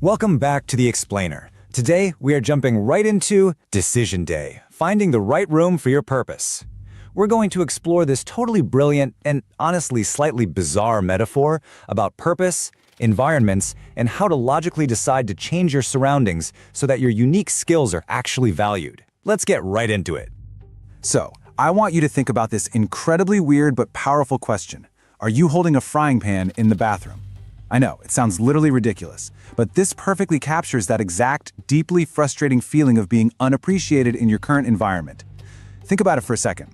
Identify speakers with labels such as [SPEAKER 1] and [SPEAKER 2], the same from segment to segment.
[SPEAKER 1] Welcome back to The Explainer. Today, we are jumping right into Decision Day, finding the right room for your purpose. We're going to explore this totally brilliant and honestly slightly bizarre metaphor about purpose, environments, and how to logically decide to change your surroundings so that your unique skills are actually valued. Let's get right into it.
[SPEAKER 2] So, I want you to think about this incredibly weird but powerful question. Are you holding a frying pan in the bathroom? I know, it sounds literally ridiculous, but this perfectly captures that exact, deeply frustrating feeling of being unappreciated in your current environment. Think about it for a second.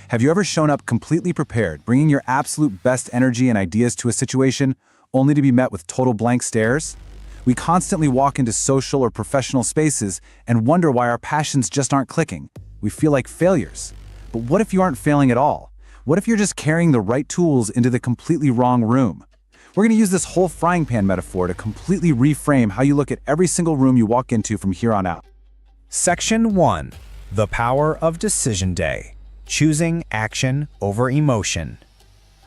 [SPEAKER 2] Have you ever shown up completely prepared, bringing your absolute best energy and ideas to a situation, only to be met with total blank stares? We constantly walk into social or professional spaces and wonder why our passions just aren't clicking. We feel like failures. But what if you aren't failing at all? What if you're just carrying the right tools into the completely wrong room? We're going to use this whole frying pan metaphor to completely reframe how you look at every single room you walk into from here on out.
[SPEAKER 1] Section 1. The Power of Decision Day. Choosing action over emotion.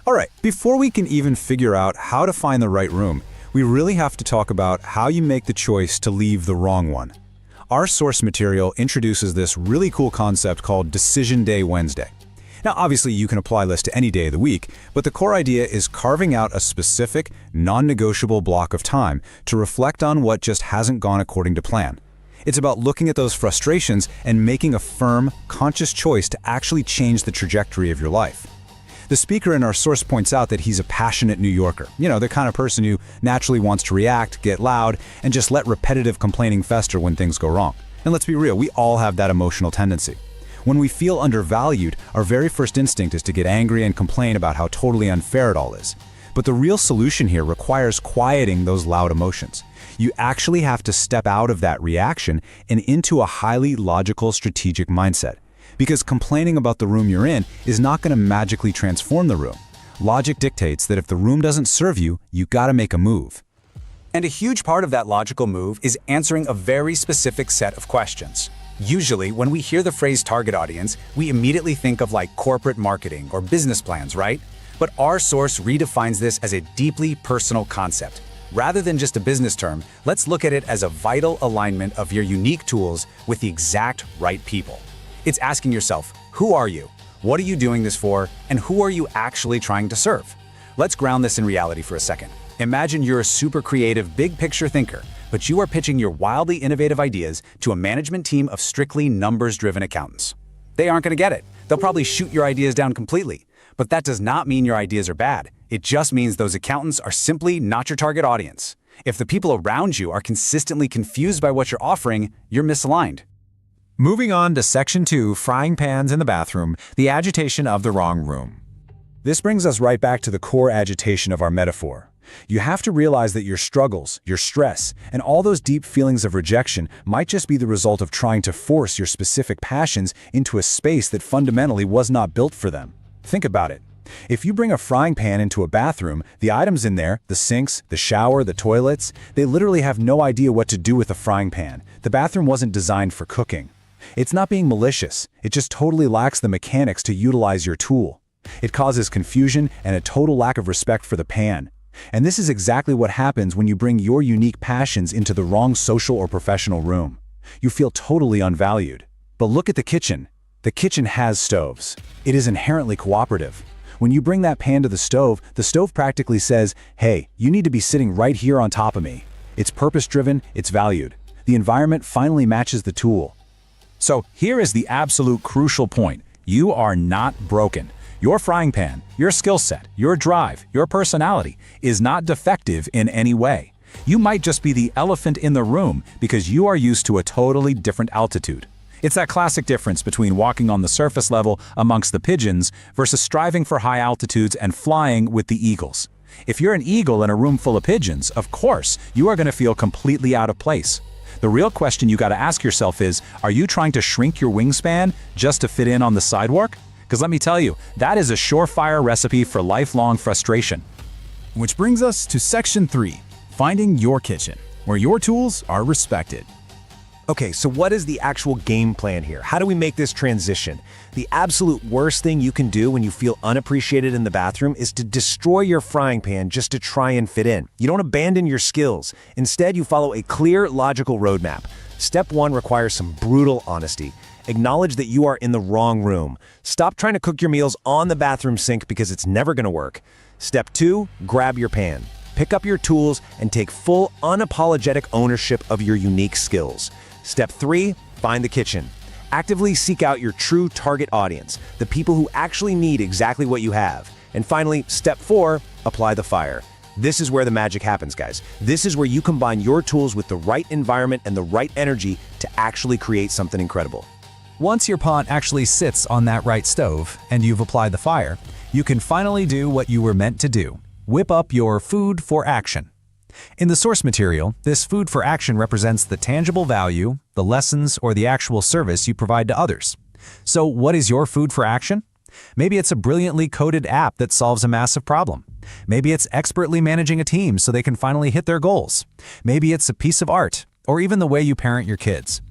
[SPEAKER 1] All right, before we can even figure out how to find the right room, we really have to talk about how you make the choice to leave the wrong one. Our source material introduces this really cool concept called Decision Day Wednesday. Now, obviously, you can apply this to any day of the week, but the core idea is carving out a specific, non-negotiable block of time to reflect on what just hasn't gone according to plan. It's about looking at those frustrations and making a firm, conscious choice to actually change the trajectory of your life. The speaker in our source points out that he's a passionate New Yorker, the kind of person who naturally wants to react, get loud, and just let repetitive complaining fester when things go wrong. And let's be real, we all have that emotional tendency. When we feel undervalued, our very first instinct is to get angry and complain about how totally unfair it all is. But the real solution here requires quieting those loud emotions. You actually have to step out of that reaction and into a highly logical, strategic mindset. Because complaining about the room you're in is not going to magically transform the room. Logic dictates that if the room doesn't serve you, you gotta make a move. And a huge part of that logical move is answering a very specific set of questions. Usually, when we hear the phrase target audience, we immediately think of like corporate marketing or business plans, right? But our source redefines this as a deeply personal concept. Rather than just a business term, let's look at it as a vital alignment of your unique tools with the exact right people. It's asking yourself, who are you? What are you doing this for? And who are you actually trying to serve? Let's ground this in reality for a second. Imagine you're a super creative, big picture thinker, but you are pitching your wildly innovative ideas to a management team of strictly numbers-driven accountants. They aren't going to get it. They'll probably shoot your ideas down completely. But that does not mean your ideas are bad. It just means those accountants are simply not your target audience. If the people around you are consistently confused by what you're offering, you're misaligned. Moving on to Section 2, Frying Pans in the Bathroom, the agitation of the wrong room. This brings us right back to the core agitation of our metaphor. You have to realize that your struggles, your stress, and all those deep feelings of rejection might just be the result of trying to force your specific passions into a space that fundamentally was not built for them. Think about it. If you bring a frying pan into a bathroom, the items in there, the sinks, the shower, the toilets, they literally have no idea what to do with a frying pan. The bathroom wasn't designed for cooking. It's not being malicious, it just totally lacks the mechanics to utilize your tool. It causes confusion and a total lack of respect for the pan. And this is exactly what happens when you bring your unique passions into the wrong social or professional room. You feel totally unvalued. But look at the kitchen. The kitchen has stoves. It is inherently cooperative. When you bring that pan to the stove practically says, hey, you need to be sitting right here on top of me. It's purpose-driven, it's valued. The environment finally matches the tool. So here is the absolute crucial point. You are not broken. Your frying pan, your skill set, your drive, your personality is not defective in any way. You might just be the elephant in the room because you are used to a totally different altitude. It's that classic difference between walking on the surface level amongst the pigeons versus striving for high altitudes and flying with the eagles. If you're an eagle in a room full of pigeons, of course, you are going to feel completely out of place.
[SPEAKER 2] The real question you gotta ask yourself is, are you trying to shrink your wingspan just to fit in on the sidewalk? Because let me tell you, that is a surefire recipe for lifelong frustration.
[SPEAKER 3] Which brings us to Section 3, Finding Your Kitchen, where your tools are respected.
[SPEAKER 4] Okay, so what is the actual game plan here? How do we make this transition? The absolute worst thing you can do when you feel unappreciated in the bathroom is to destroy your frying pan just to try and fit in. You don't abandon your skills. Instead, you follow a clear, logical roadmap. Step 1 requires some brutal honesty. Acknowledge that you are in the wrong room. Stop trying to cook your meals on the bathroom sink because it's never going to work. Step 2, grab your pan. Pick up your tools and take full, unapologetic ownership of your unique skills. Step 3, find the kitchen. Actively seek out your true target audience, the people who actually need exactly what you have. And finally, Step 4, apply the fire. This is where the magic happens, guys. This is where you combine your tools with the right environment and the right energy to actually create something incredible.
[SPEAKER 1] Once your pot actually sits on that right stove and you've applied the fire, you can finally do what you were meant to do. Whip up your food for action. In the source material, this food for action represents the tangible value, the lessons, or the actual service you provide to others. So what is your food for action? Maybe it's a brilliantly coded app that solves a massive problem. Maybe it's expertly managing a team so they can finally hit their goals. Maybe it's a piece of art, or even the way you parent your kids.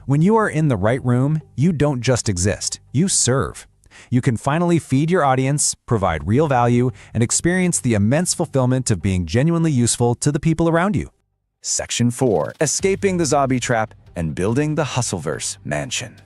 [SPEAKER 1] When you are in the right room, you don't just exist, you serve. You can finally feed your audience, provide real value, and experience the immense fulfillment of being genuinely useful to the people around you.
[SPEAKER 3] Section 4, Escaping the Zombie Trap and Building the Hustleverse Mansion.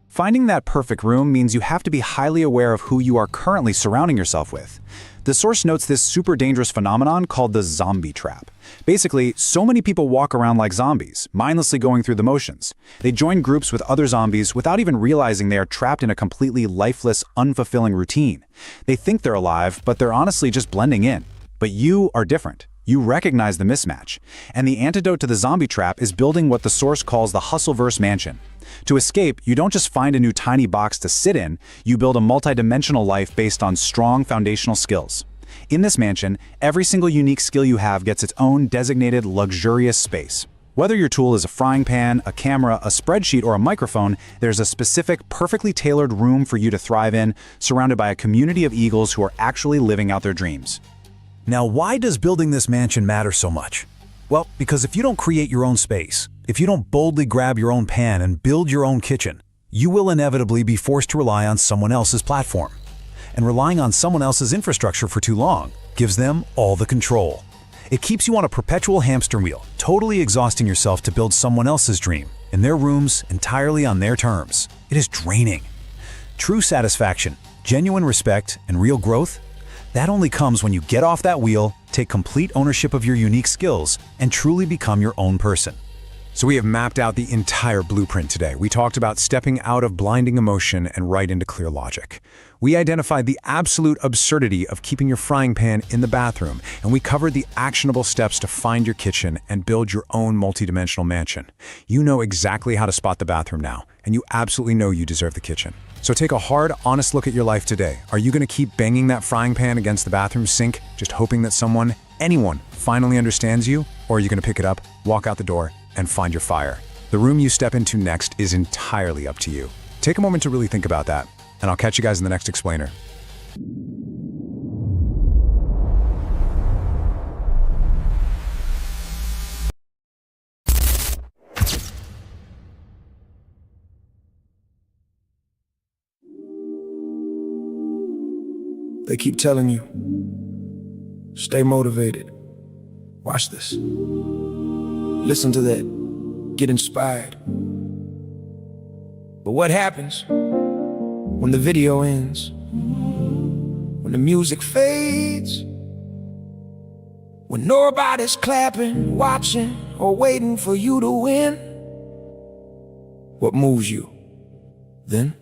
[SPEAKER 2] Finding that perfect room means you have to be highly aware of who you are currently surrounding yourself with. The source notes this super dangerous phenomenon called the zombie trap. Basically, so many people walk around like zombies, mindlessly going through the motions. They join groups with other zombies without even realizing they are trapped in a completely lifeless, unfulfilling routine. They think they're alive, but they're honestly just blending in. But you are different. You recognize the mismatch. And the antidote to the zombie trap is building what the source calls the Hustleverse Mansion. To escape, you don't just find a new tiny box to sit in, you build a multidimensional life based on strong foundational skills. In this mansion, every single unique skill you have gets its own designated luxurious space. Whether your tool is a frying pan, a camera, a spreadsheet, or a microphone, there's a specific, perfectly tailored room for you to thrive in, surrounded by a community of eagles who are actually living out their dreams.
[SPEAKER 5] Now, why does building this mansion matter so much? Well, because if you don't create your own space, if you don't boldly grab your own pan and build your own kitchen, you will inevitably be forced to rely on someone else's platform. And relying on someone else's infrastructure for too long gives them all the control. It keeps you on a perpetual hamster wheel, totally exhausting yourself to build someone else's dream, in their rooms, entirely on their terms. It is draining. True satisfaction, genuine respect, and real growth, that only comes when you get off that wheel, take complete ownership of your unique skills, and truly become your own person.
[SPEAKER 1] So we have mapped out the entire blueprint today. We talked about stepping out of blinding emotion and right into clear logic. We identified the absolute absurdity of keeping your frying pan in the bathroom, and we covered the actionable steps to find your kitchen and build your own multidimensional mansion. You know exactly how to spot the bathroom now, and you absolutely know you deserve the kitchen. So take a hard, honest look at your life today. Are you going to keep banging that frying pan against the bathroom sink, just hoping that someone, anyone, finally understands you? Or are you going to pick it up, walk out the door, and find your fire? The room you step into next is entirely up to you. Take a moment to really think about that, and I'll catch you guys in the next explainer.
[SPEAKER 6] They keep telling you, stay motivated. Watch this. Listen to that. Get inspired. But what happens when the video ends? When the music fades? When nobody's clapping, watching, or waiting for you to win? What moves you then?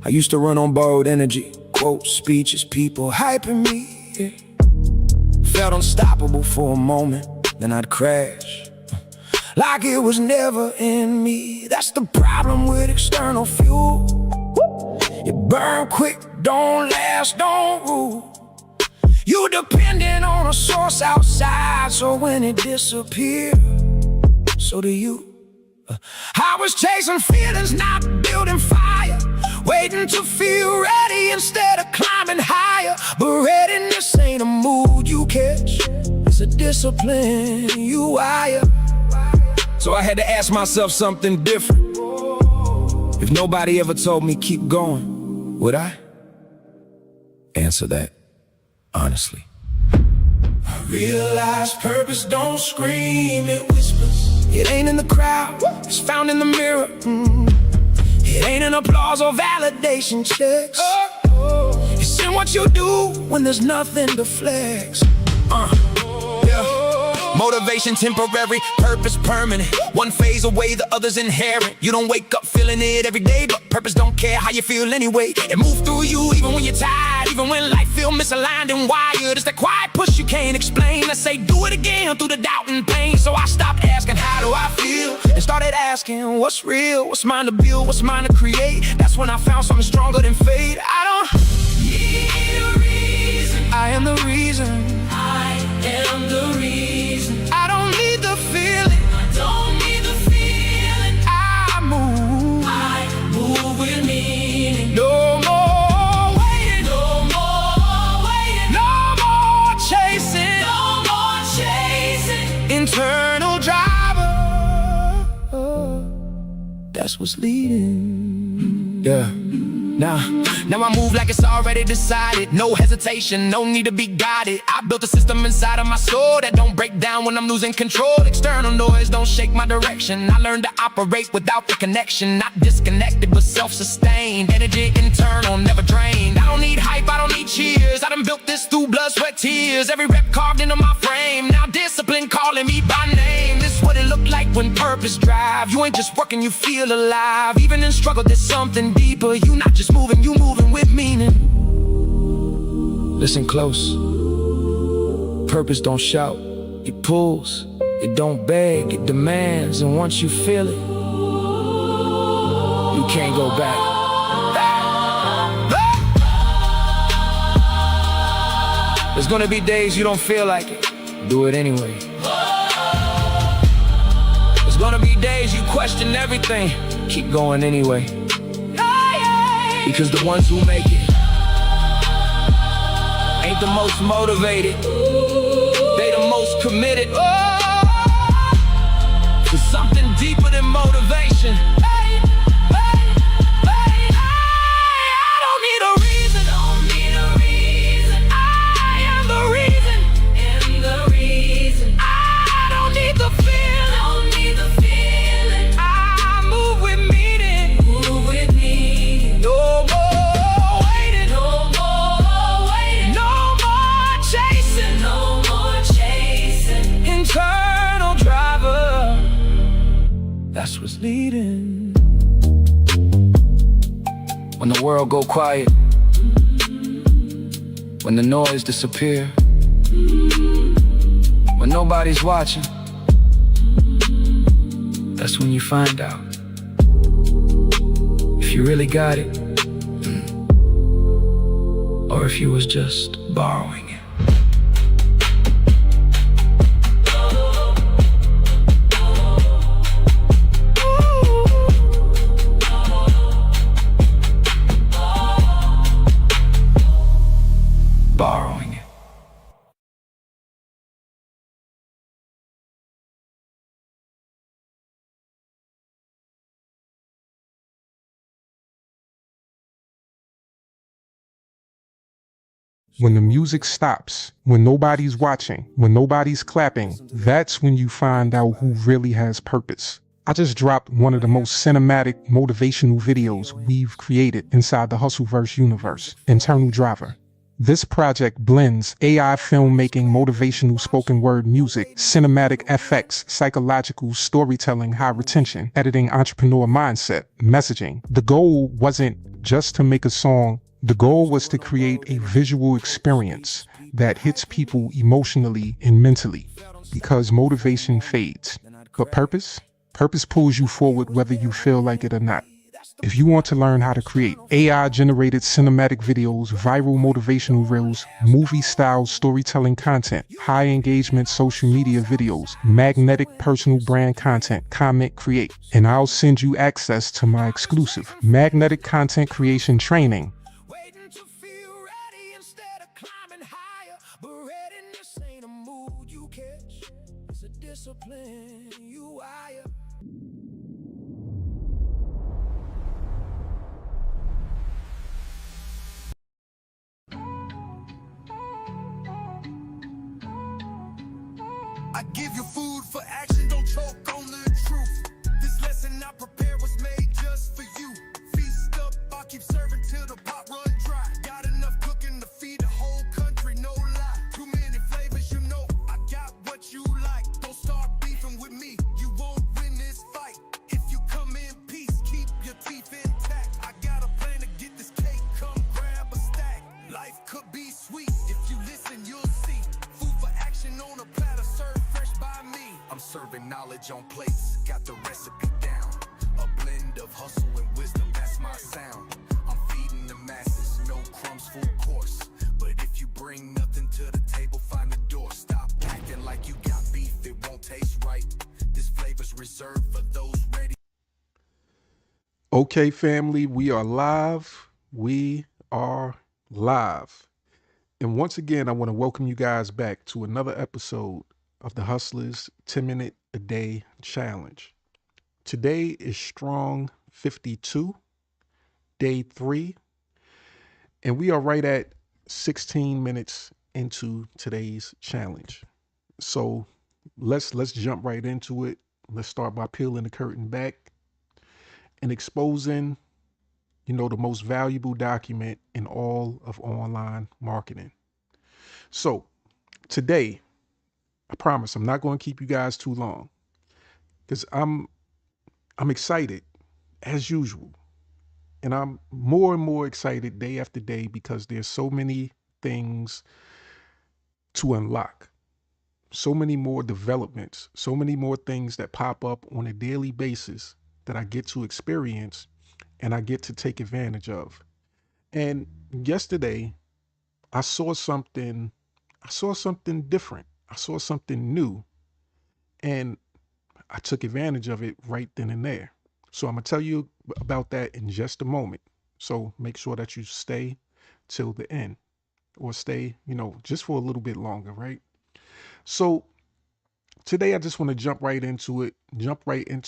[SPEAKER 6] I used to run on borrowed energy, quotes, speeches, people hyping me. Yeah. Felt unstoppable for a moment, then I'd crash, like it was never in me. That's the problem with external fuel. You burn quick, don't last, don't rule. You dependent on a source outside, inside, so when it disappeared, so do you. I was chasing feelings, not building fire, waiting to feel ready instead of climbing higher. But readiness ain't a mood you catch, it's a discipline you wire. So I had to ask myself something different. If nobody ever told me keep going, would I answer that honestly? I realize purpose don't scream, it whispers. It ain't in the crowd, it's found in the mirror. It ain't in applause or validation checks. It's in what you do when there's nothing to flex. Motivation temporary, purpose permanent. One phase away, the other's inherent. You don't wake up feeling it every day, but purpose don't care how you feel anyway. It moves through you even when you're tired, even when life feel misaligned and wired. It's that quiet push you can't explain. Let's say do it again through the doubt and pain. So I stopped asking how do I feel and started asking what's real, what's mine to build, what's mine to create. That's when I found something stronger than fate. I don't need a reason, I am the reason. I am the reason. I don't need the feeling, I don't need the feeling. I move with meaning. No more waiting, no more waiting, no more chasing, no more chasing. Internal driver, that's what's leading. Yeah. Now I move like it's already decided. No hesitation, no need to be guided. I built a system inside of my soul that don't break down when I'm losing control. External noise don't shake my direction. I learned to operate without the connection. Not disconnected but self-sustained. Energy internal, never drained. I don't need hype, I don't need cheers. I done built this through blood, sweat, tears. Every rep carved into my frame. Now discipline calling me by name. This is what it looked like when purpose drive. You ain't just working, you feel alive. Even in struggle there's something deeper. You not just moving, you moving with meaning. Listen close. Purpose don't shout, it pulls. It don't beg, it demands. And once you feel it, you can't go back. There's gonna be days you don't feel like it, do it anyway. There's gonna be days you question everything, keep going anyway. Because the ones who make it ain't the most motivated, they the most committed to something deeper than motivation. I don't need a reason, I am the reason, I don't need the feeling, I move with meaning. No more waiting, no more chasing, internal driver, that's what's leading. When the world go quiet, when the noise disappear, when nobody's watching, that's when you find out if you really got it, or if you was just borrowing it. Borrowing it.
[SPEAKER 7] When the music stops, when nobody's watching, when nobody's clapping, that's when you find out who really has purpose. I just dropped one of the most cinematic, motivational videos we've created inside the Hustleverse universe, Internal Driver. This project blends AI filmmaking, motivational spoken word music, cinematic FX, psychological storytelling, high retention, editing, entrepreneur mindset, messaging. The goal wasn't just to make a song. The goal was to create a visual experience that hits people emotionally and mentally, because motivation fades. But purpose pulls you forward whether you feel like it or not. If you want to learn how to create AI-generated cinematic videos, viral motivational reels, movie-style storytelling content, high-engagement social media videos, magnetic personal brand content, comment, create, and I'll send you access to my exclusive magnetic content creation training.
[SPEAKER 6] Waiting to feel ready instead of climbing higher. But readiness ain't a mood you catch, it's a discipline you hire. I give you food for action, don't choke on the truth. This lesson I prepared was made just for you. Feast up, I'll keep serving till the pot run dry. Got enough cooking to feed the whole country, no lie. Too many flavors, you know, I got what you like. Don't start beefing with me, you won't win this fight. If you come in peace, keep your teeth intact. I got a plan to get this cake, come grab a stack. Life could be sweet, if you listen, you'll see. Food for action on a platter, served fresh by me. I'm serving knowledge on plates, got the recipe down. A blend of hustle and wisdom, that's my sound. I'm feeding the masses, no crumbs, full course. But if you bring nothing to the table, find the door. Stop acting like you got beef, it won't taste right. This flavor's reserved for those ready.
[SPEAKER 7] Okay, family, we are live. We are live. And once again, I want to welcome you guys back to another episode of the Hustlers 10-Minute a Day Challenge. Today is Strong 52, day 3, and we are right at 16 minutes into today's challenge. So let's jump right into it. Let's start by peeling the curtain back and exposing, the most valuable document in all of online marketing. So today, I promise I'm not going to keep you guys too long because I'm excited as usual. And I'm more and more excited day after day because there's so many things to unlock, so many more developments, so many more things that pop up on a daily basis that I get to experience and I get to take advantage of. And yesterday I saw something different. I saw something new and I took advantage of it right then and there. So I'm gonna tell you about that in just a moment. So make sure that you stay till the end or stay, just for a little bit longer, right? So today I just want to jump right into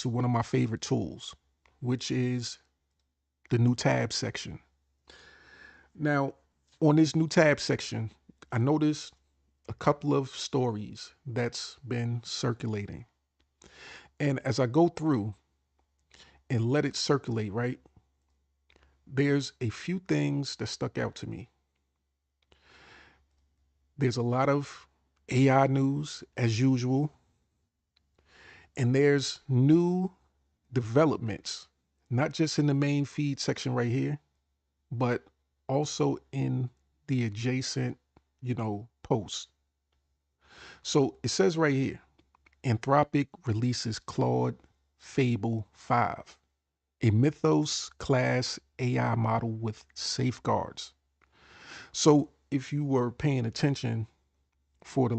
[SPEAKER 7] one of my favorite tools, which is the new tab section. Now, on this new tab section, I noticed a couple of stories that's been circulating. And as I go through and let it circulate, right, there's a few things that stuck out to me. There's a lot of AI news as usual. And there's new developments, not just in the main feed section right here, but also in the adjacent, posts. So it says right here, Anthropic releases Claude Fable 5, a Mythos class AI model with safeguards. So if you were paying attention for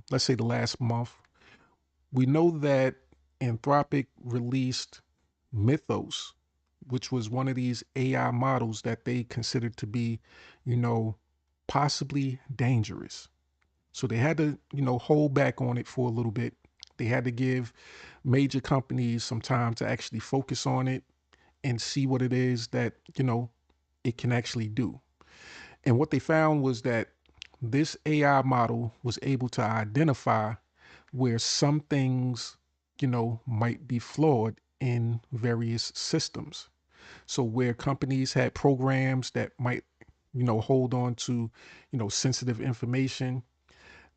[SPEAKER 7] let's say the last month, we know that Anthropic released Mythos, which was one of these AI models that they considered to be, possibly dangerous. So they had to, hold back on it for a little bit. They had to give major companies some time to actually focus on it and see what it is that, it can actually do. And what they found was that this AI model was able to identify where some things, might be flawed in various systems. So where companies had programs that might, hold on to, sensitive information,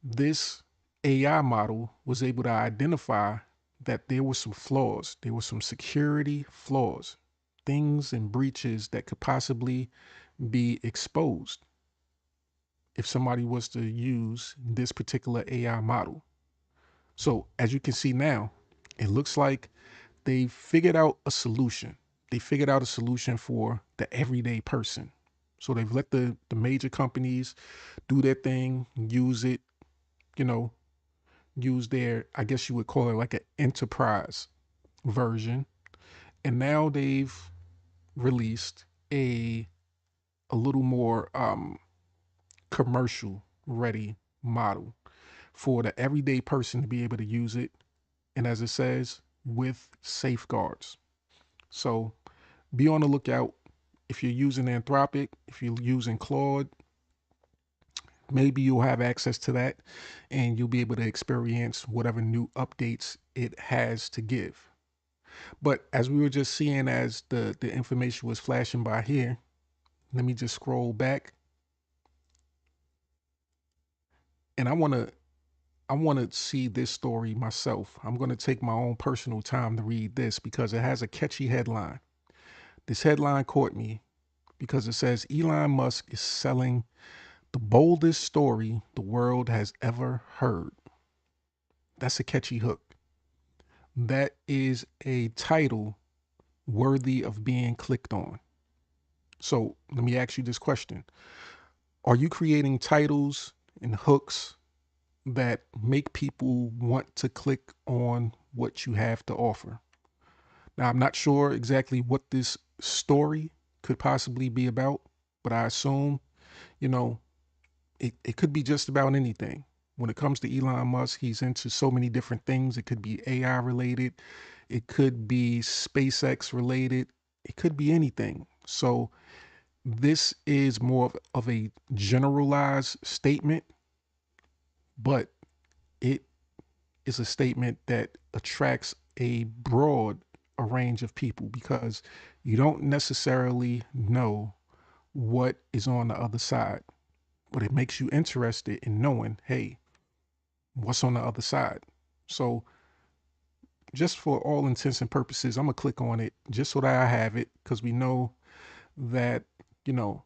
[SPEAKER 7] this AI model was able to identify that there were some flaws. There were some security flaws, things and breaches that could possibly be exposed if somebody was to use this particular AI model. So as you can see now, it looks like they figured out a solution. they figured out a solution for the everyday person. So they've let the major companies do their thing, use it, you know, use their, I guess you would call it like an enterprise version. And now they've released a little more commercial ready model for the everyday person to be able to use it. And as it says, with safeguards. So be on the lookout. If you're using Anthropic, if you're using Claude, maybe you'll have access to that and you'll be able to experience whatever new updates it has to give. But as we were just seeing, as the information was flashing by here, let me just scroll back. And I want to see this story myself. I'm going to take my own personal time to read this because it has a catchy headline. This headline caught me because it says Elon Musk is selling the boldest story the world has ever heard. That's a catchy hook. That is a title worthy of being clicked on. So let me ask you this question. Are you creating titles and hooks that make people want to click on what you have to offer? Now, I'm not sure exactly what this story could possibly be about, but I assume, you know, it could be just about anything. When it comes to Elon Musk, he's into so many different things. It could be AI related, it could be SpaceX related, it could be anything. So this is more of a generalized statement, but it is a statement that attracts a broad a range of people because you don't necessarily know what is on the other side, but it makes you interested in knowing, hey, what's on the other side. So just for all intents and purposes, I'm gonna click on it just so that I have it, because we know that, you know,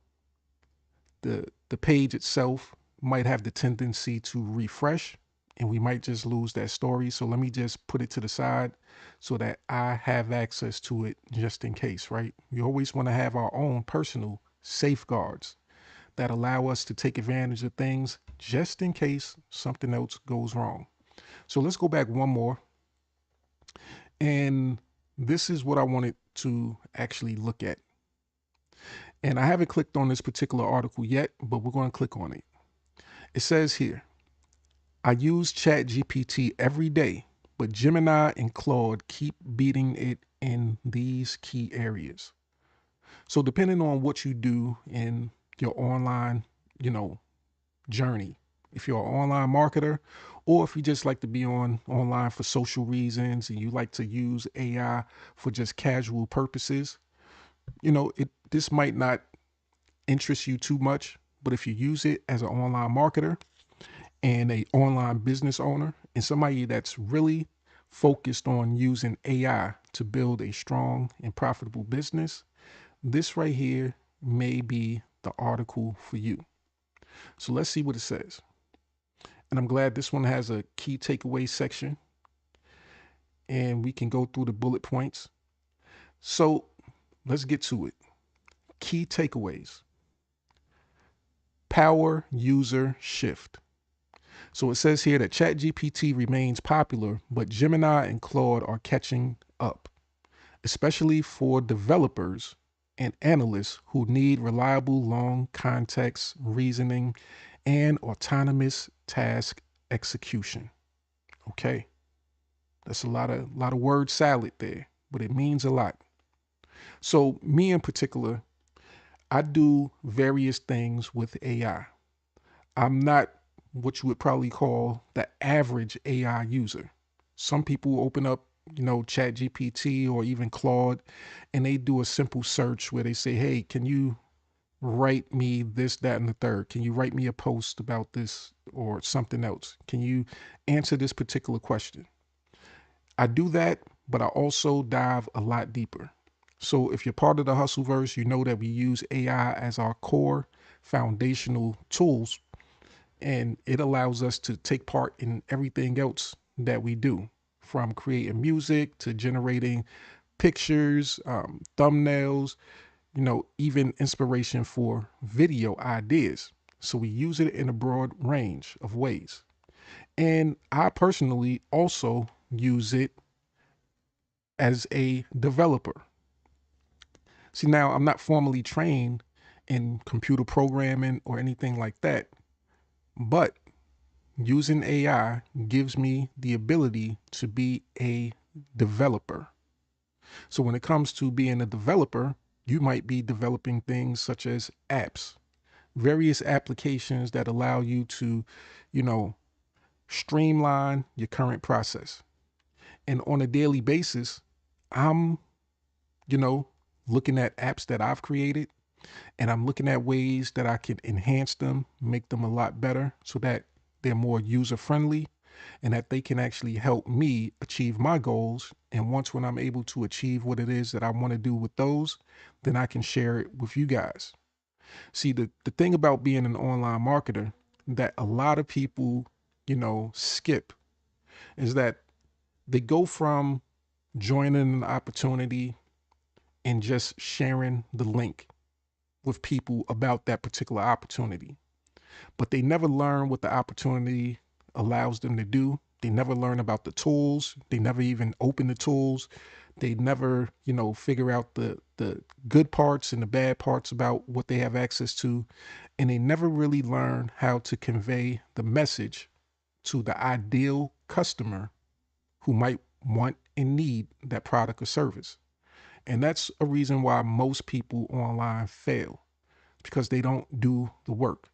[SPEAKER 7] the page itself might have the tendency to refresh and we might just lose that story. So let me just put it to the side so that I have access to it just in case, right? We always want to have our own personal safeguards that allow us to take advantage of things just in case something else goes wrong. So let's go back one more. And this is what I wanted to actually look at. And I haven't clicked on this particular article yet, but we're going to click on it. It says here, I use ChatGPT every day, but Gemini and Claude keep beating it in these key areas. So depending on what you do in your online, you know, journey, if you're an online marketer, or if you just like to be online for social reasons and you like to use AI for just casual purposes, you know, this might not interest you too much, but if you use it as an online marketer and a online business owner and somebody that's really focused on using AI to build a strong and profitable business, this right here may be the article for you. So let's see what it says. And I'm glad this one has a key takeaway section and we can go through the bullet points. So let's get to it. Key takeaways. Power user shift. So it says here that ChatGPT remains popular, but Gemini and Claude are catching up, especially for developers and analysts who need reliable long context reasoning and autonomous task execution. Okay. That's a lot of word salad there, but it means a lot. So me in particular, I do various things with AI. I'm not what you would probably call the average AI user. Some people open up, you know, Chat GPT or even Claude, and they do a simple search where they say, hey, can you write me this, that, and the third? Can you write me a post about this or something else? Can you answer this particular question? I do that, but I also dive a lot deeper. So if you're part of the Hustleverse, you know that we use AI as our core foundational tools, and it allows us to take part in everything else that we do, from creating music to generating pictures, thumbnails, even inspiration for video ideas. So we use it in a broad range of ways. And I personally also use it as a developer. See, now I'm not formally trained in computer programming or anything like that, but using AI gives me the ability to be a developer. So when it comes to being a developer, you might be developing things such as apps, various applications that allow you to, you know, streamline your current process. And on a daily basis, I'm, you know, looking at apps that I've created, and I'm looking at ways that I can enhance them, make them a lot better so that they're more user friendly and that they can actually help me achieve my goals. And once when I'm able to achieve what it is that I want to do with those, then I can share it with you guys. See, the thing about being an online marketer that a lot of people, skip is that they go from joining an opportunity and just sharing the link with people about that particular opportunity. But they never learn what the opportunity allows them to do. They never learn about the tools. They never even open the tools. They never, figure out the good parts and the bad parts about what they have access to. And they never really learn how to convey the message to the ideal customer who might want and need that product or service. And that's a reason why most people online fail, because they don't do the work.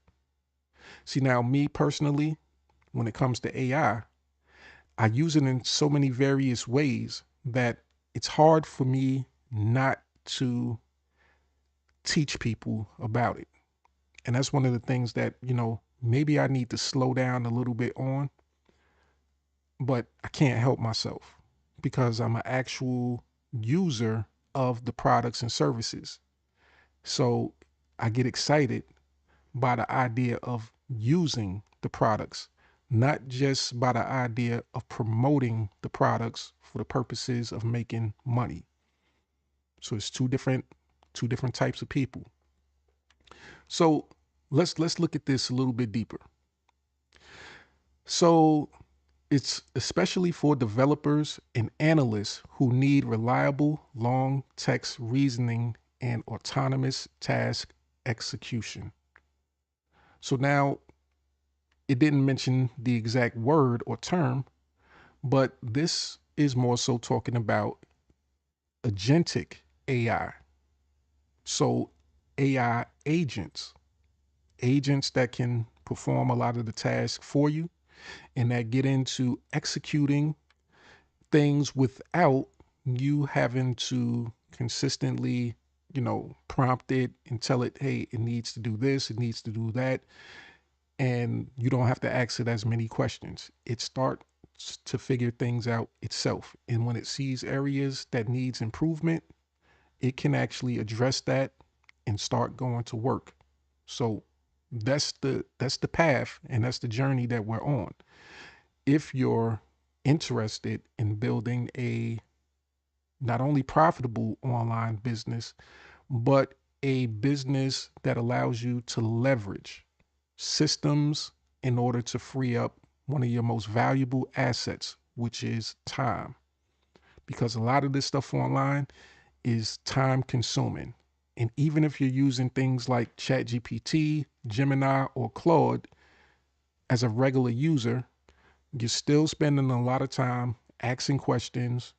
[SPEAKER 7] See, now me personally, when it comes to I use it in so many various ways that it's hard for me not to teach people about it. And that's one of the things that, maybe I need to slow down a little bit on, but I can't help myself because I'm an actual user of the products and services. So I get excited by the idea of using the products, not just by the idea of promoting the products for the purposes of making money. So it's two different types of people. So let's look at this a little bit deeper. So it's especially for developers and analysts who need reliable long text reasoning and autonomous task execution. So now it didn't mention the exact word or term, but this is more so talking about agentic AI. So AI agents that can perform a lot of the tasks for you and that get into executing things without you having to consistently, prompt it and tell it, hey, it needs to do this, it needs to do that. And you don't have to ask it as many questions. It starts to figure things out itself. And when it sees areas that needs improvement, it can actually address that and start going to work. So that's the path and that's the journey that we're on. If you're interested in building a not only profitable online business, but a business that allows you to leverage systems in order to free up one of your most valuable assets, which is time. Because a lot of this stuff online is time consuming. And even if you're using things like ChatGPT, Gemini, or Claude as a regular user, you're still spending a lot of time asking questions,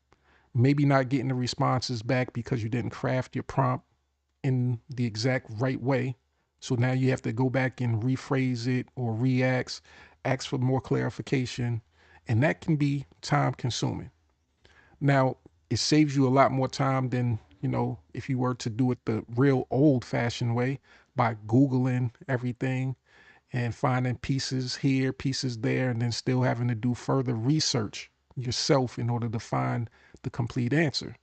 [SPEAKER 7] maybe not getting the responses back because you didn't craft your prompt in the exact right way. So now you have to go back and rephrase it or ask for more clarification. And that can be time consuming. Now, it saves you a lot more time than, if you were to do it the real old fashioned way by Googling everything and finding pieces here, pieces there, and then still having to do further research yourself in order to find the complete answer.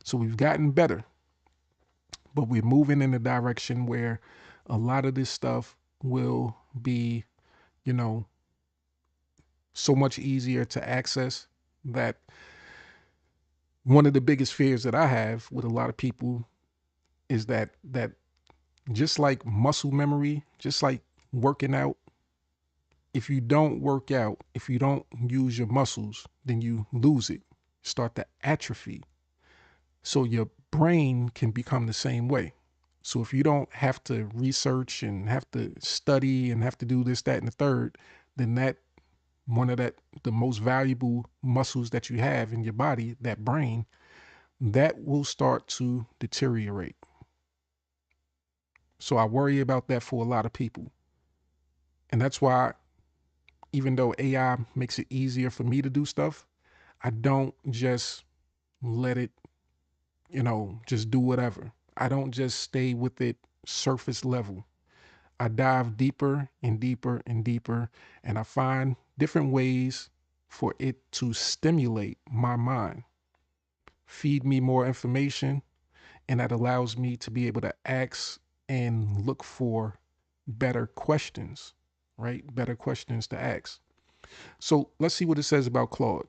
[SPEAKER 7] So we've gotten better, but we're moving in a direction where a lot of this stuff will be, so much easier to access that one of the biggest fears that I have with a lot of people is that just like muscle memory, just like working out, if you don't work out, if you don't use your muscles, then you lose it, start to atrophy. So your brain can become the same way. So if you don't have to research and have to study and have to do this, that, and the third, then that one of that the most valuable muscles that you have in your body, that brain, that will start to deteriorate. So I worry about that for a lot of people. And that's why, even though AI makes it easier for me to do stuff, I don't just let it, just do whatever. I don't just stay with it surface level. I dive deeper and deeper and deeper, and I find different ways for it to stimulate my mind, feed me more information, and that allows me to be able to ask and look for better questions, right? Better questions to ask. So let's see what it says about Claude.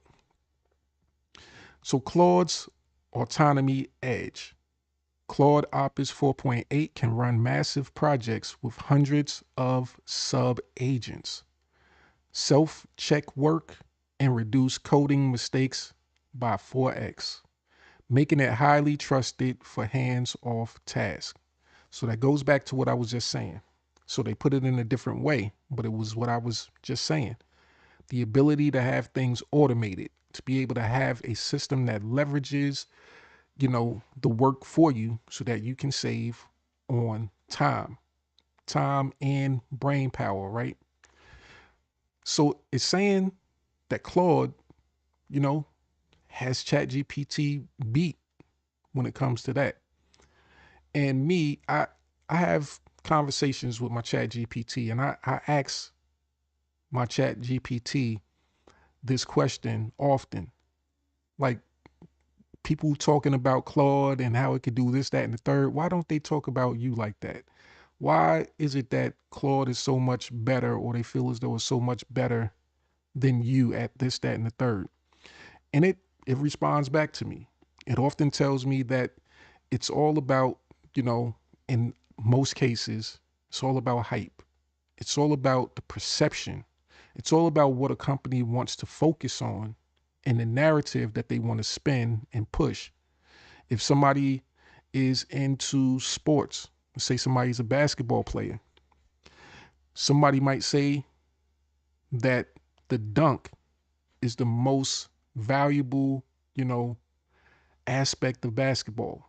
[SPEAKER 7] So Claude's autonomy edge. Claude Opus 4.8 can run massive projects with hundreds of sub-agents, self-check work, and reduce coding mistakes by 4x, making it highly trusted for hands-off tasks. So that goes back to what I was just saying. So they put it in a different way, but it was what I was just saying. The ability to have things automated, to be able to have a system that leverages, the work for you so that you can save on time and brain power, right? So it's saying that Claude, has ChatGPT beat when it comes to that. And me, I have conversations with my ChatGPT, and I ask my ChatGPT this question often. Like, people talking about Claude and how it could do this, that, and the third. Why don't they talk about you like that? Why is it that Claude is so much better, or they feel as though it's so much better than you at this, that, and the third? And it responds back to me. It often tells me that it's all about, in most cases, it's all about hype. It's all about the perception. It's all about what a company wants to focus on and the narrative that they want to spin and push. If somebody is into sports, let's say somebody's a basketball player, somebody might say that the dunk is the most valuable, aspect of basketball.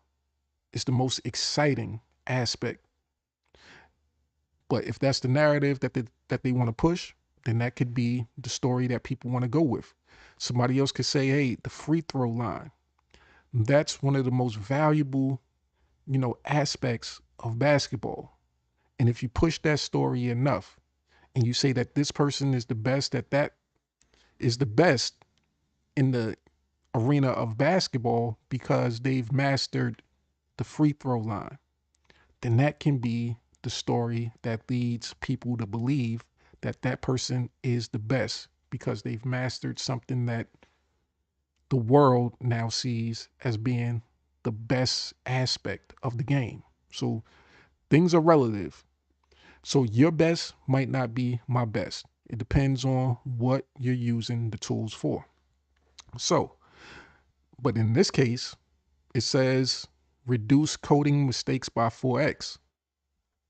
[SPEAKER 7] It's the most exciting aspect. But if that's the narrative that they want to push, then that could be the story that people want to go with. Somebody else could say, hey, the free throw line, that's one of the most valuable, aspects of basketball. And if you push that story enough and you say that this person is the best, that is the best in the arena of basketball because they've mastered the free throw line, then that can be the story that leads people to believe that that person is the best because they've mastered something that the world now sees as being the best aspect of the game. So things are relative. So your best might not be my best. It depends on what you're using the tools for. So, but in this case, it says reduce coding mistakes by 4x.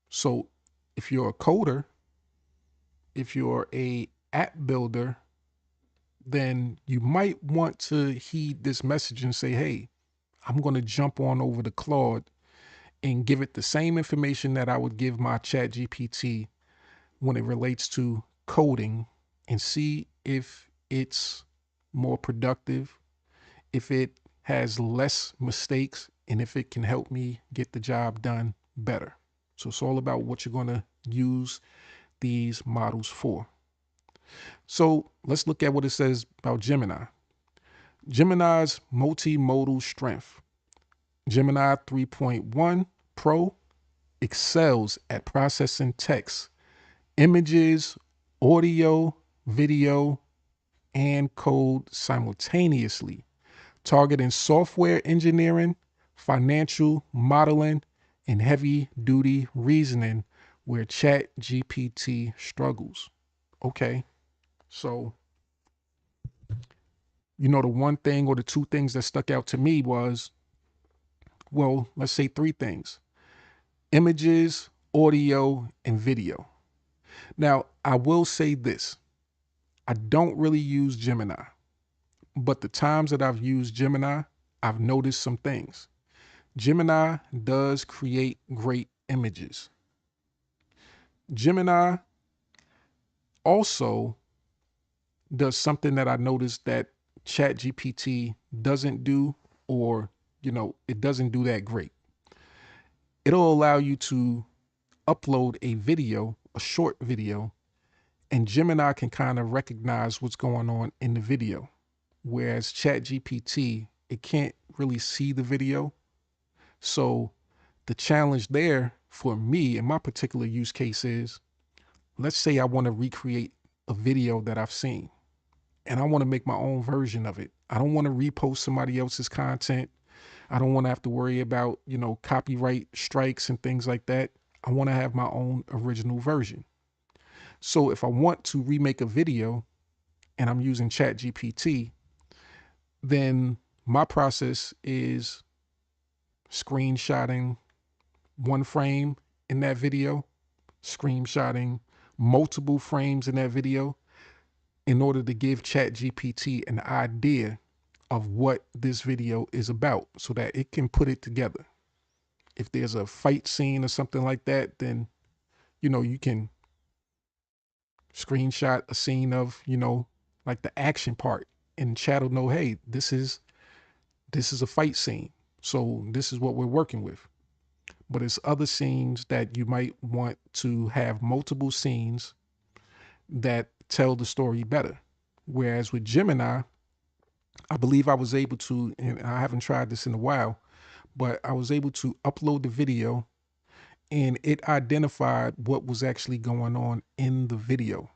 [SPEAKER 7] So if you're a coder, if you're a app builder, then you might want to heed this message and say, hey, I'm going to jump on over to Claude and give it the same information that I would give my Chat GPT when it relates to coding, and see if it's more productive, if it has less mistakes, and if it can help me get the job done better. So it's all about what you're going to use these models for. So let's look at what it says about Gemini. Gemini's multimodal strength. Gemini 3.1 Pro excels at processing text, images, audio, video, and code simultaneously. targeting software engineering, financial modeling, and heavy-duty reasoning where ChatGPT struggles. Okay, so the one thing or the two things that stuck out to me was, well, let's say three things: images, audio, and video. Now, I will say this. I don't really use Gemini, but the times that I've used Gemini, I've noticed some things. Gemini does create great images. Gemini also does something that I noticed that ChatGPT doesn't do, or, it doesn't do that great. It'll allow you to upload a video, a short video, and Gemini can kind of recognize what's going on in the video. Whereas ChatGPT, it can't really see the video. So the challenge there for me in my particular use case is, let's say I want to recreate a video that I've seen and I want to make my own version of it. I don't want to repost somebody else's content. I don't want to have to worry about, copyright strikes and things like that. I want to have my own original version. So if I want to remake a video and I'm using ChatGPT, then my process is screenshotting one frame in that video, screenshotting multiple frames in that video in order to give ChatGPT an idea of what this video is about so that it can put it together. If there's a fight scene or something like that, then, you can screenshot a scene of, like the action part, and chat will know, hey, this is a fight scene. So this is what we're working with. But it's other scenes that you might want to have multiple scenes that tell the story better. Whereas with Gemini, I believe I was able to, and I haven't tried this in a while, but I was able to upload the video and it identified what was actually going on in the video,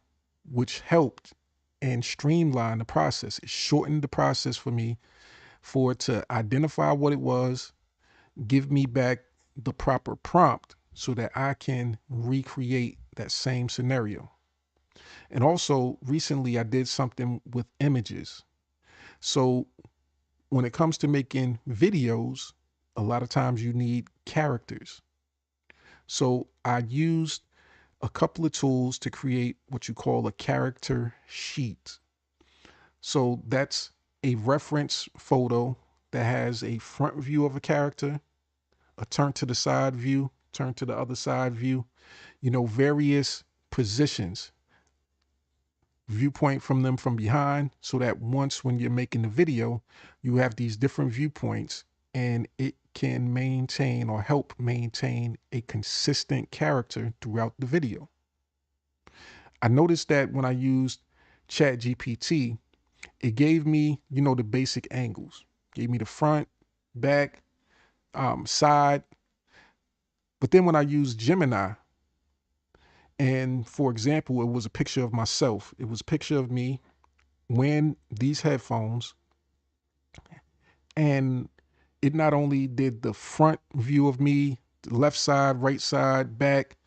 [SPEAKER 7] which helped and streamlined the process. It shortened the process for me for it to identify what it was, give me back the proper prompt so that I can recreate that same scenario. And also recently I did something with images. So when it comes to making videos, a lot of times you need characters. So I used a couple of tools to create what you call a character sheet. So that's a reference photo that has a front view of a character, a turn to the side view, turn to the other side view, various positions, viewpoint from them from behind, so that once when you're making the video, you have these different viewpoints and it can maintain or help maintain a consistent character throughout the video. I noticed that when I used ChatGPT, it gave me, the basic angles, gave me the front, back, side. But then when I used Gemini, and for example, it was a picture of myself. It was a picture of me wearing these headphones. And it not only did the front view of me, the left side, right side, back,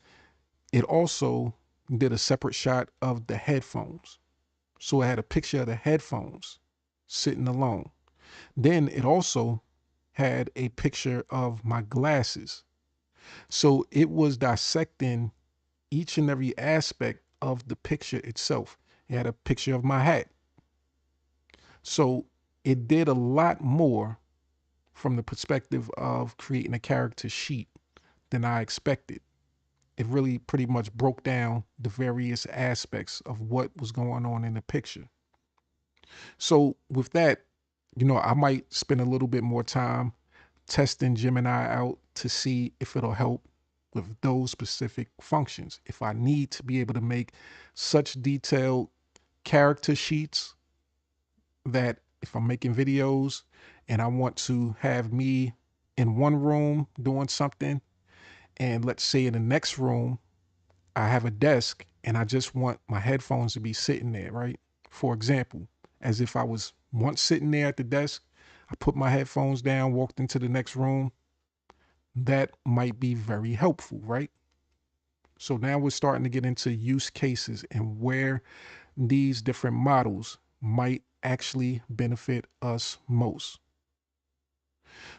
[SPEAKER 7] it also did a separate shot of the headphones. So I had a picture of the headphones sitting alone. Then it also had a picture of my glasses. So it was dissecting each and every aspect of the picture itself. It had a picture of my hat. So it did a lot more from the perspective of creating a character sheet than I expected. It really pretty much broke down the various aspects of what was going on in the picture. So with that, I might spend a little bit more time testing Gemini out to see if it'll help with those specific functions. If I need to be able to make such detailed character sheets that if I'm making videos and I want to have me in one room doing something, and let's say in the next room, I have a desk and I just want my headphones to be sitting there, right? For example, as if I was once sitting there at the desk, I put my headphones down, walked into the next room. That might be very helpful, right? So now we're starting to get into use cases and where these different models might actually benefit us most.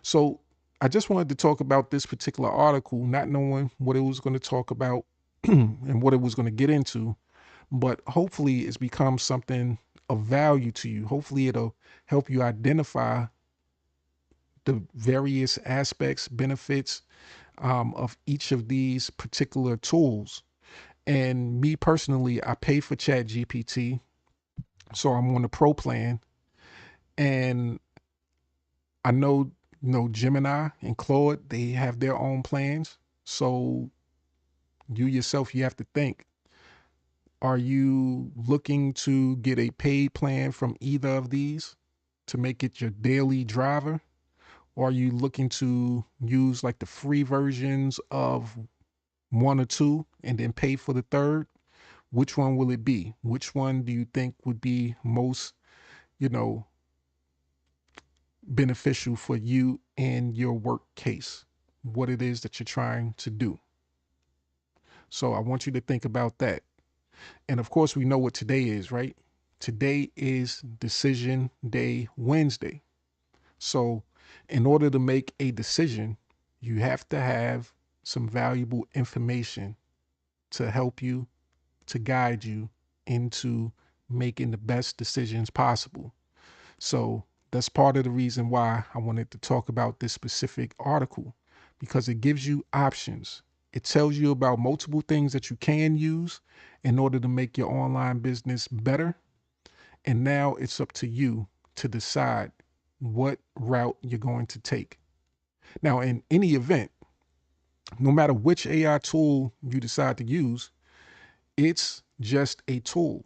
[SPEAKER 7] So I just wanted to talk about this particular article, not knowing what it was going to talk about and what it was going to get into, but hopefully it's become something of value to you. Hopefully it'll help you identify the various aspects, benefits of each of these particular tools. And me personally, I pay for Chat GPT, so I'm on the pro plan, and I know, Gemini and Claude, they have their own plans. So you yourself, you have to think, are you looking to get a paid plan from either of these to make it your daily driver? Or are you looking to use like the free versions of one or two and then pay for the third? Which one will it be? Which one do you think would be most, you know, beneficial for you and your work case, what it is that you're trying to do? So I want you to think about that. And of course, we know what today is, right? Today is Decision Day Wednesday. So in order to make a decision, you have to have some valuable information to help you, to guide you into making the best decisions possible. So that's part of the reason why I wanted to talk about this specific article, because it gives you options. It tells you about multiple things that you can use in order to make your online business better. And now it's up to you to decide what route you're going to take. Now, in any event, no matter which AI tool you decide to use, it's just a tool.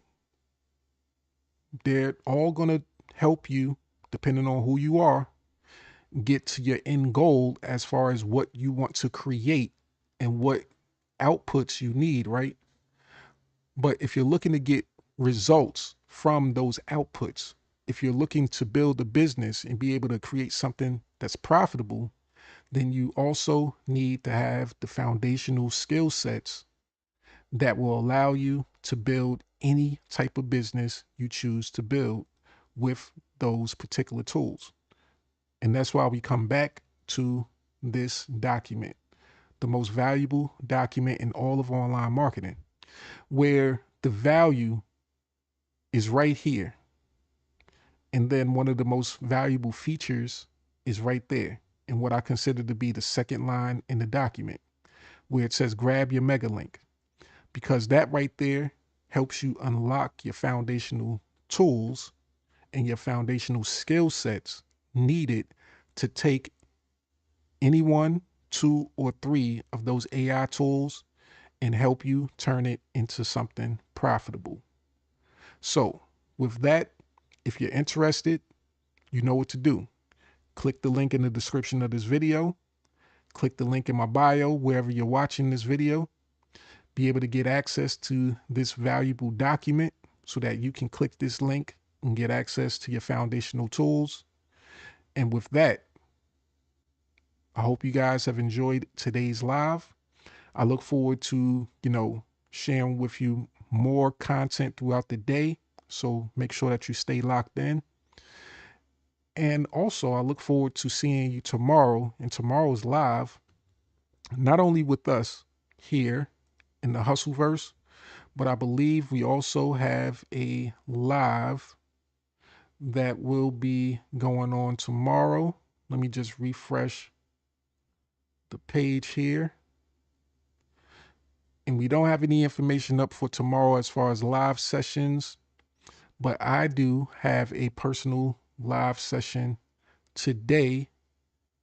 [SPEAKER 7] They're all going to help you, depending on who you are, get to your end goal as far as what you want to create and what outputs you need, right? But if you're looking to get results from those outputs, if you're looking to build a business and be able to create something that's profitable, then you also need to have the foundational skill sets that will allow you to build any type of business you choose to build with those particular tools. And that's why we come back to this document, the most valuable document in all of online marketing, where the value is right here. And then one of the most valuable features is right there in what I consider to be the second line in the document, where it says grab your mega link, because that right there helps you unlock your foundational tools and your foundational skill sets needed to take any one, two, or three of those AI tools and help you turn it into something profitable. So with that, if you're interested, you know what to do. Click the link in the description of this video. Click the link in my bio, wherever you're watching this video. Be able to get access to this valuable document so that you can click this link and get access to your foundational tools. And with that, I hope you guys have enjoyed today's live. I look forward to, sharing with you more content throughout the day. So make sure that you stay locked in. And also, I look forward to seeing you tomorrow in tomorrow's live, not only with us here in the Hustleverse, but I believe we also have a live that will be going on tomorrow. Let me just refresh the page here. And we don't have any information up for tomorrow as far as live sessions, but I do have a personal live session today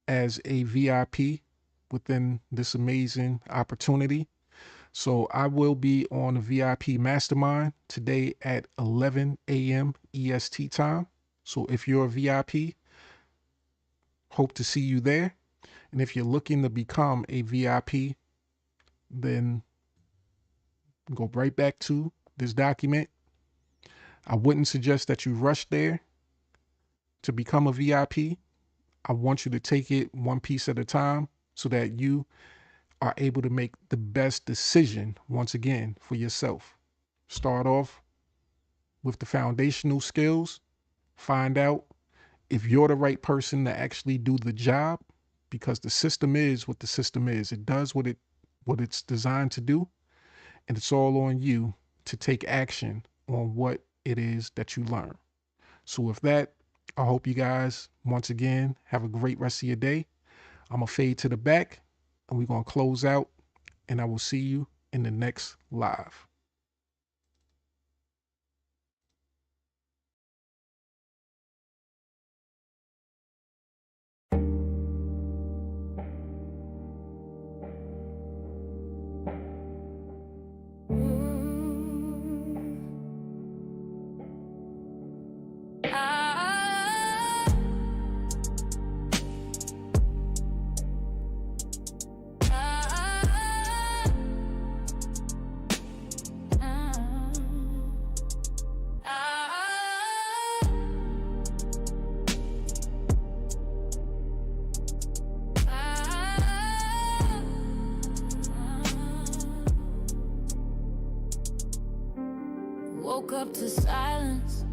[SPEAKER 7] as a VIP within this amazing opportunity. So I will be on a VIP mastermind today at 11 a.m. EST time. So if you're a VIP, hope to see you there. And if you're looking to become a VIP, then go right back to this document. I wouldn't suggest that you rush there to become a VIP, I want you to take it one piece at a time so that you are able to make the best decision, once again, for yourself. Start off with the foundational skills. Find out if you're the right person to actually do the job, because the system is what the system is. It does what it's designed to do, and it's all on you to take action on what it is that you learn. So with that, I hope you guys, once again, have a great rest of your day. I'm going to fade to the back, and we're going to close out, and I will see you in the next live.
[SPEAKER 8] Woke up to silence,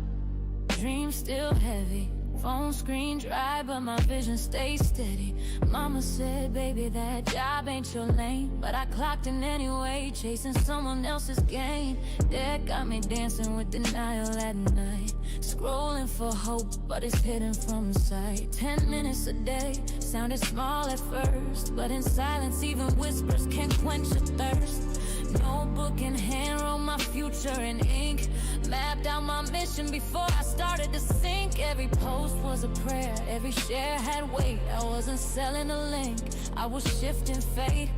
[SPEAKER 8] dreams still heavy. Phone screen dry, but my vision stays steady. Mama said, baby, that job ain't your lane. But I clocked in anyway, chasing someone else's gain. Dad got me dancing with denial at night. Scrolling for hope, but it's hidden from sight. 10 minutes a day, sounded small at first, but in silence, even whispers can quench a thirst. Notebook in hand, wrote my future in ink. Mapped out my mission before I started to sink. Every post was a prayer, every share had weight. I wasn't selling a link, I was shifting fate.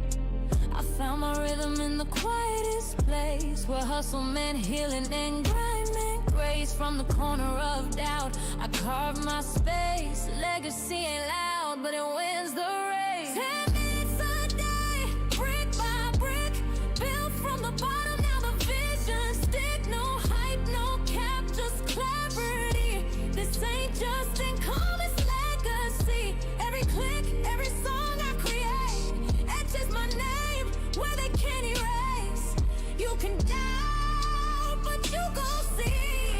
[SPEAKER 8] I found my rhythm in the quietest place, where hustle meant healing and grind meant grace. From the corner of doubt, I carved my space. Legacy ain't loud, but it wins the race. 10 minutes a day, brick by brick, built from the bottom, now the vision stick. No hype, no cap, just clarity. This ain't just income, it's legacy. Every click, every song I create etches my name where they can't erase. You can doubt, but you gon' see.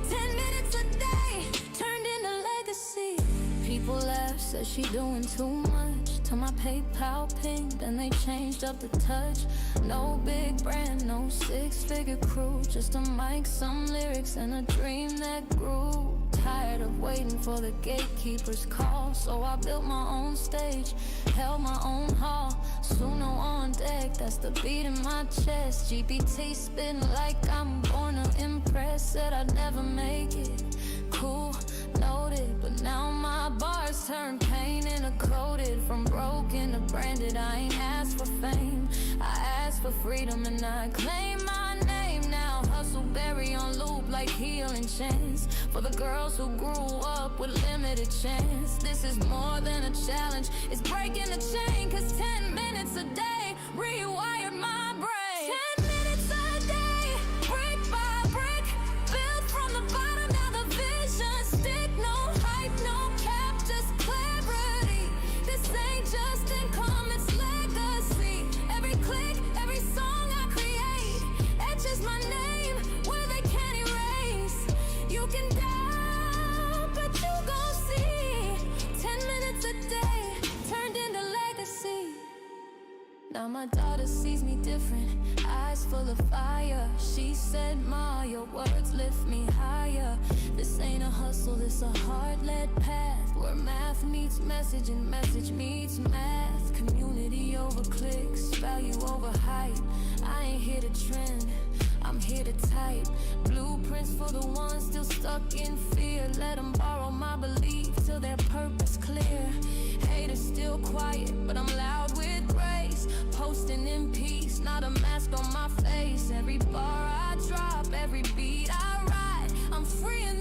[SPEAKER 8] 10 minutes a day turned into legacy. People laugh, said she doing too much. Till my PayPal pinged and they changed up the touch. No big brand, no six-figure crew, just a mic, some lyrics, and a dream that grew. Tired of waiting for the gatekeeper's call, so I built my own stage, held my own hall. Suno on deck, that's the beat in my chest. GPT spitting like I'm born to impress. Said I'd never make it, cool, noted. But now my bars turn pain into coated. From broken to branded, I ain't asked for fame, I asked for freedom and I claim my name now. Hustle berry on loop like healing chance, for the girls who grew up with limited chance. This is more than a challenge, it's breaking the chain. Cause 10 minutes a day rewired my brain. 10 minutes a day, brick by brick, built from the bottom, now the vision stick. No hype, no cap, just clarity. This ain't just income, it's legacy. Every click, every song I create etches my name where they can't erase. You can doubt, but you gon' see. 10 minutes a day turned into legacy. Now my daughter sees me different, eyes full of fire. She said, Ma, your words lift me higher. This ain't a hustle, this a heart-led path, where math meets message and message meets math. Community over clicks, value over hype. I ain't here to trend, I'm here to type. Blueprints for the ones still stuck in fear. Let them borrow my belief till their purpose clear. Haters still quiet, but I'm loud with grace. Posting in peace, not a mask on my face. Every bar I drop, every beat I write, I'm free in